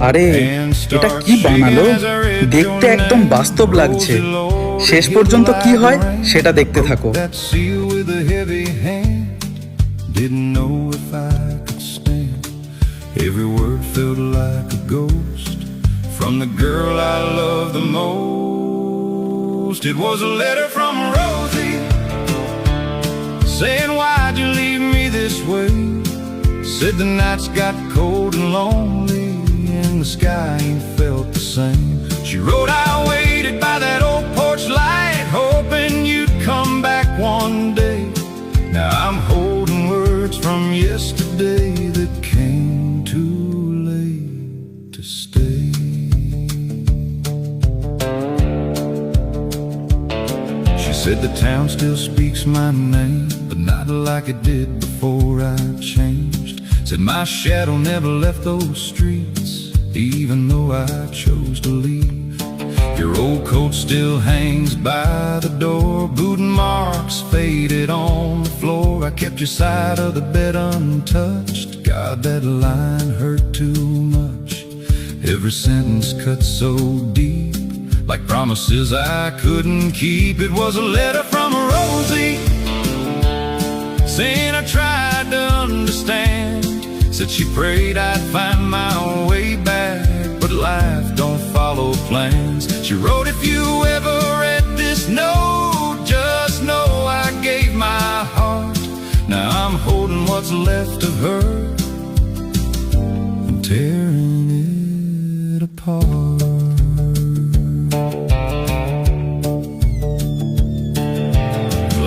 আরে এটা কি বানালো, দেখতে একদম বাস্তব লাগছে। শেষ পর্যন্ত কি হয় সেটা দেখতে থাকো। Didn't know if I could stand. Every word felt like a ghost from the girl I love the most. It was a letter from Rosie saying, why'd you leave me this way? Said the nights got cold and lonely and the sky ain't felt the same. She wrote, I waited by that old porch light, hoping you'd come back one day. Now I'm holding words from yesterday that came too late to stay. She said the town still speaks my name, but not like it did before I changed. Said my shadow never left those streets, even though I chose to leave. Your old coat still hangs by the door, boot marks faded on the floor. I kept your side of the bed untouched. God, that line hurt too much. Every sentence cut so deep, like promises I couldn't keep. It was a letter from Rosie saying I tried to understand. Said she prayed I'd find my way back, but life don't follow plans. She wrote, if you ever read this note, just know I gave my heart. Now I'm holding what's left of her and tearing it apart.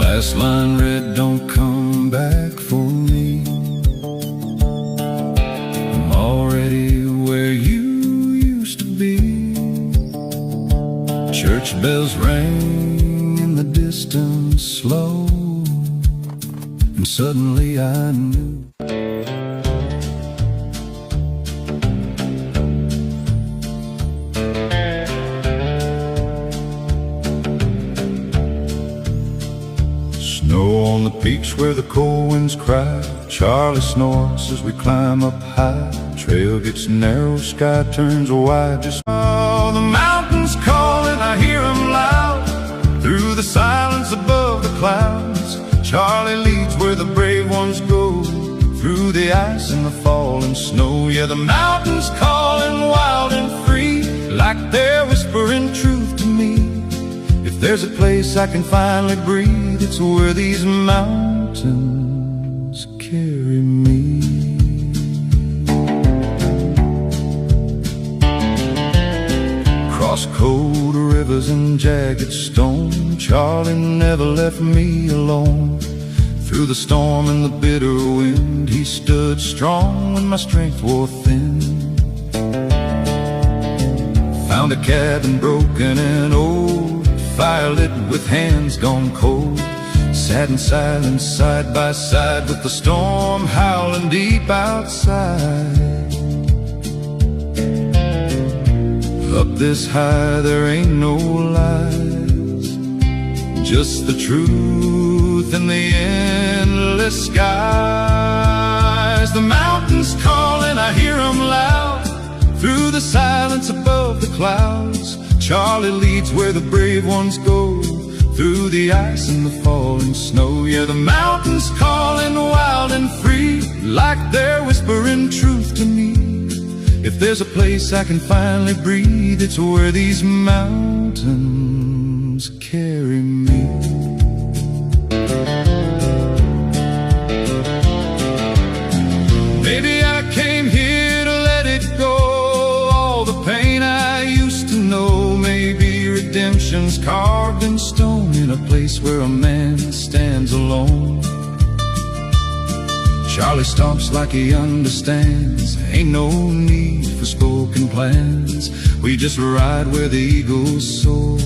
Last line read, don't come back for me. I'm already where you used to be. Church bells rang in the distance slow, and suddenly I knew. Snow on the peaks where the cold winds cry. Charlie snorts as we climb up high. Trail gets narrow, sky turns wide. Just oh, the mountains calling, I hear them loud through the silence above the clouds. Charlie leads where the brave ones go, through the ice and the falling snow. Yeah, the mountains calling wild and free, like they're whispering truth to me. If there's a place I can finally breathe, it's where these mountains carry me. Across cold rivers and jagged stone, Charlie never left me alone. Through the storm and the bitter wind, he stood strong when my strength wore thin. Found a cabin broken and old, fire lit with hands gone cold. Sat in silence side by side with the storm howling deep outside. Up this high there ain't no lies, just the truth and the endless skies. The mountains calling, I hear them loud through the silence above the clouds. Charlie leads where the brave ones go, through the ice and the falling snow. Yeah, the mountains calling wild and free, like they're whispering truth to me. If there's a place I can finally breathe, it's where these mountains carry me. Maybe I came here to let it go, all the pain I used to know. Maybe redemption's carved in stone, in a place where a man stands alone. Charlie stomps like he understands, ain't no need for spoken plans. We just ride where the eagles soar,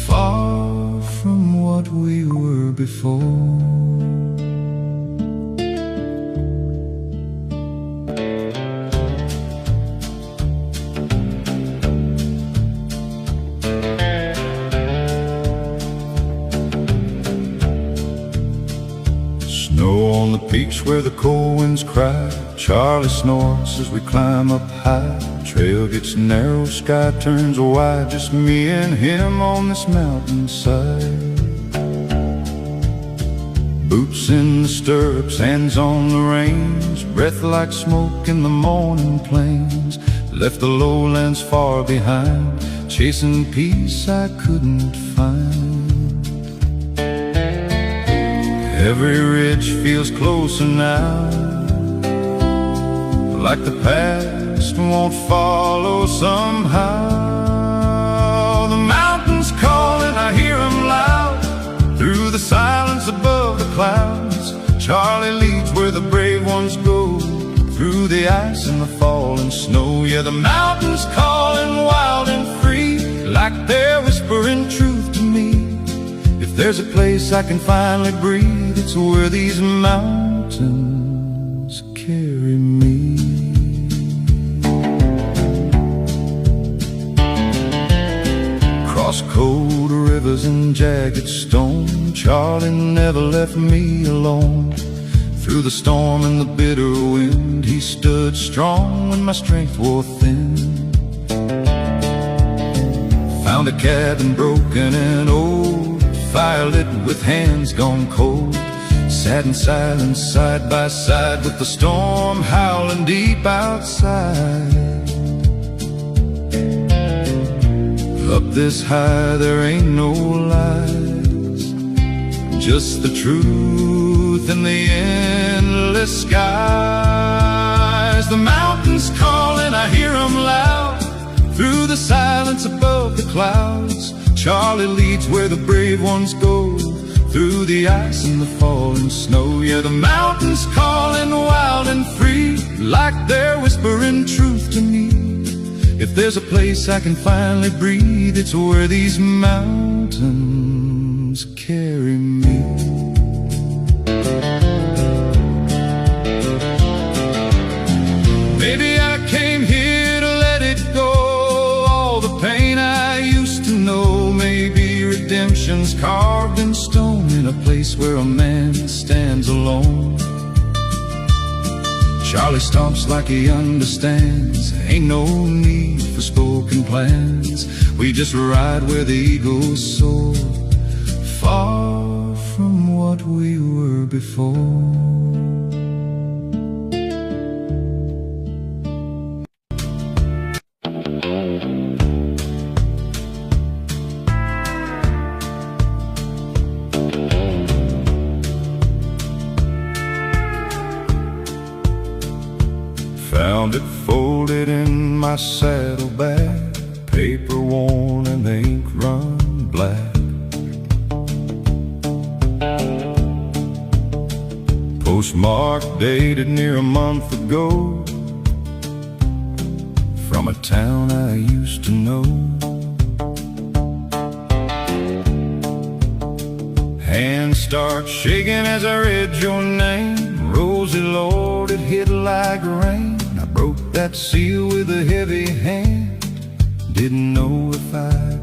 far from what we were before. Snow on the peaks where the cold winds cry. Charlie snorts as we climb up high. Trail gets narrow, sky turns wide. Just me and him on this mountainside. Boots in the stirrups, hands on the reins. Breath like smoke in the morning plains. Left the lowlands far behind, chasing peace I couldn't find. Every ridge feels closer now, like the past won't follow somehow. The mountains calling, I hear them loud, through the silence above the clouds. Charlie leads where the brave ones go, through the ice and the falling snow. Yeah, the mountains calling wild and free, like they're whispering truth to me. If there's a place I can finally breathe, it's where these mountains carry me. Cross cold rivers and jagged stone, Charlie never left me alone. Through the storm and the bitter wind, he stood strong when my strength wore thin. Found a cabin broken and old, fire lit with hands gone cold. Sat in silence side by side with the storm howling deep outside. Up this high there ain't no lies, just the truth in the endless skies. The mountains calling, I hear them loud, through the silence above the clouds. Charlie leads where the brave ones go, through the ice and the falling snow. Yeah, the mountains calling wild and free, like they're whispering truth to me. If there's a place I can finally breathe, it's where these mountains carry me. Maybe I came here to let it go, all the pain I used to know. Maybe redemption's carved in stone, in a place where a man stands alone. Charlie stomps like he understands, ain't no need for spoken plans. We just ride where the eagles soar, far from what we were before. Found it folded in my saddlebag, paper worn and the ink run black. Postmark dated near a month ago, from a town I used to know. Hands start shaking as I read your name. Rosie, Lord, it hit like rain. I broke that seal with a heavy hand. Didn't know if I'd